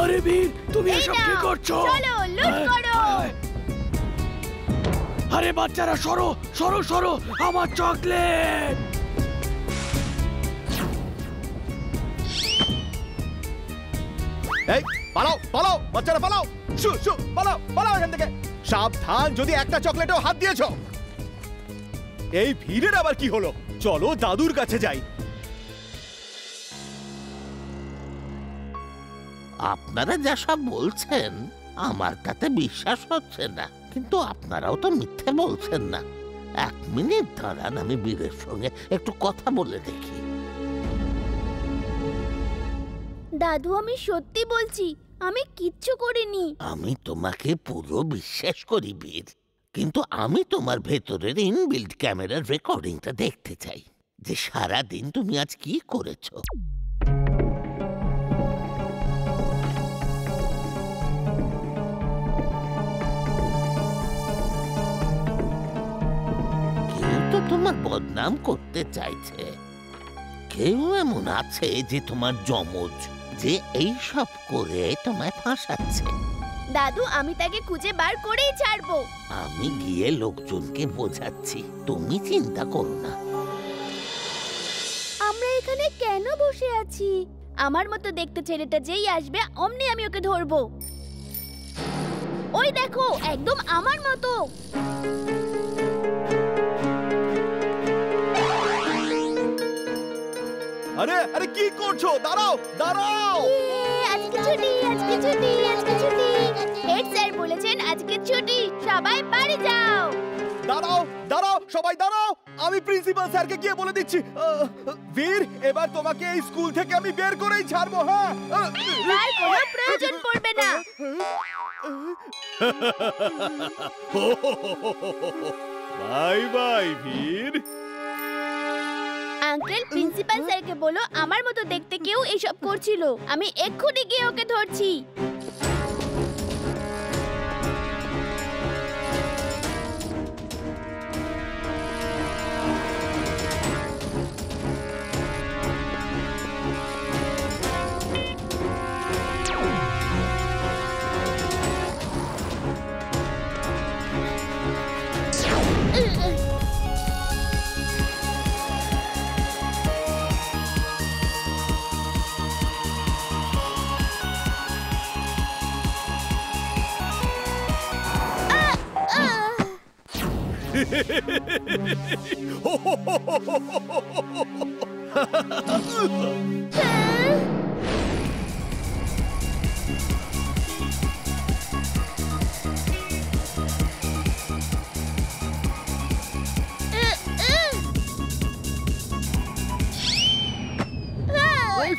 আরে বীর, তুমি এই এসব কি নাও, করছো? চলো লুট করো। আরে বাচ্চারা সরো সরো সরো, আমার চকলেট! এই পালাও পালাও বাচ্চারা পালাও, শু শু পালাও পালাও এখান থেকে। সাবধান, যদি একটা চকলেটও হাত দিয়েছো। এই ভিড়ের আবার কি হলো? চলো দাদুর কাছে যাই। আপনারা যা সব বলছেন আমার তাতে বিশ্বাস হচ্ছে না, কিন্তু আপনারাও তো মিথ্যে বলছেন না। 1 মিনিট দাঁড়ান, আমি বীরের সঙ্গে একটু কথা বলে দেখি। দাদু আমি সত্যি বলছি, আমি কিচ্ছু করিনি। আমি তোমাকে পুরো বিশ্বাস করি বীর, কিন্তু আমি তোমার ভেতরের ইনবিল্ট ক্যামেরার রেকর্ডিংটা দেখতে চাই, যে সারা দিন তুমি আজ কি করেছো। কেউ তো তোমার বদনাম করতে চাইছে, কেউ এমন আছে যে তোমার যমজ, যে এই সব করে তোমায় ফাঁসাচ্ছে। দাদু আমি তাকে খুঁজে বার করেই ছাড়বো। আমি গিয়ে লোকজনকে বোঝাচ্ছি, তুমি চিন্তা করো না। আমরা এখানে কেন বসে আছি? আমার মতো দেখতে ছেলেটা যেই আসবে অমনি আমি ওকে ধরবো। ওই দেখো, একদম আমার মতো। আরে আরে কি করছো? দাঁড়াও দাঁড়াও। আজকে ছুটি, আজকে ছুটি, আজকে ছুটি। হেড স্যার বলেছেন আজকে ছুটি, সবাই বাড়ি যাও। দাঁড়াও দাঁড়াও সবাই দাঁড়াও, আমি প্রিন্সিপাল স্যারকে গিয়ে বলে দিচ্ছি। বীর, এবার তোমাকে এই স্কুল থেকে আমি বের করেই ছাড়বো। হ্যাঁ, তার কোনো প্রয়োজন পড়বে না। বাই বাই বীর। আঙ্কেল, প্রিন্সিপাল স্যারকে বলো আমার মতো দেখতে কেউ এসব করছিল। আমি এক্ষুনি গিয়ে ওকে ধরছি।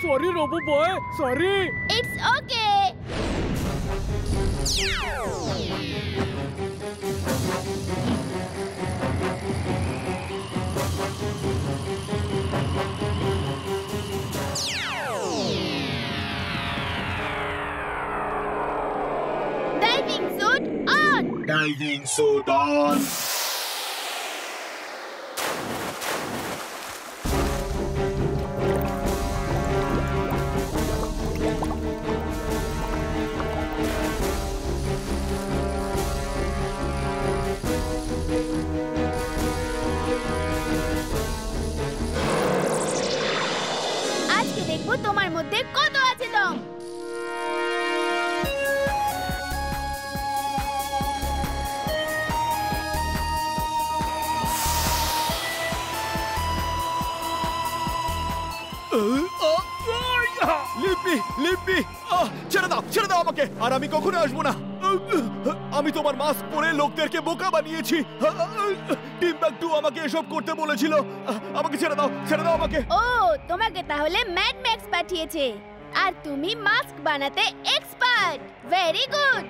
সরি রবু boy, sorry. It's okay. Diving suit on! Diving suit on! আজকে দেখবো তোমার মধ্যে কত আছে দম। লিপি লিপি, ছেড়ে দাও আমাকে, আর আমি কখনো আসবো না। আমি তোমার মাস্ক পরে লোকদেরকে বোকা বানিয়েছি। টিম্বাকটু আমাকে এসব করতে বলেছিল। আমাকে ছেড়ে দাও আমাকে। ও, তোমাকে তাহলে ম্যাড ম্যাক্স পাঠিয়েছে, আর তুমি মাস্ক বানাতে এক্সপার্ট। Very good.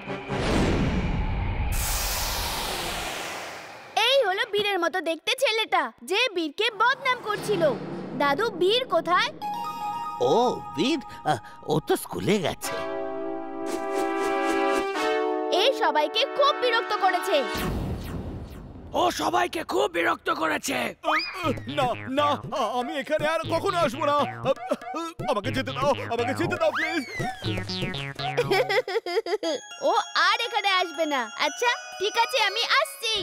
এই হলো বীরের মতো দেখতে ছেলেটা, যে বীরকে বদনাম করছিল। দাদু, বীর কোথায়? ও বীর, ও তো স্কুলে গেছে। এই সবাইকে খুব বিরক্ত করেছে। ও সবাইকে খুব বিরক্ত করেছে। না না, আমি এখানে আর কখনো আসবো না। আমাকে যেতে দাও, আমাকে যেতে দাও প্লিজ। ও আর এখানে আসবে না। আচ্ছা ঠিক আছে, আমি আসছি।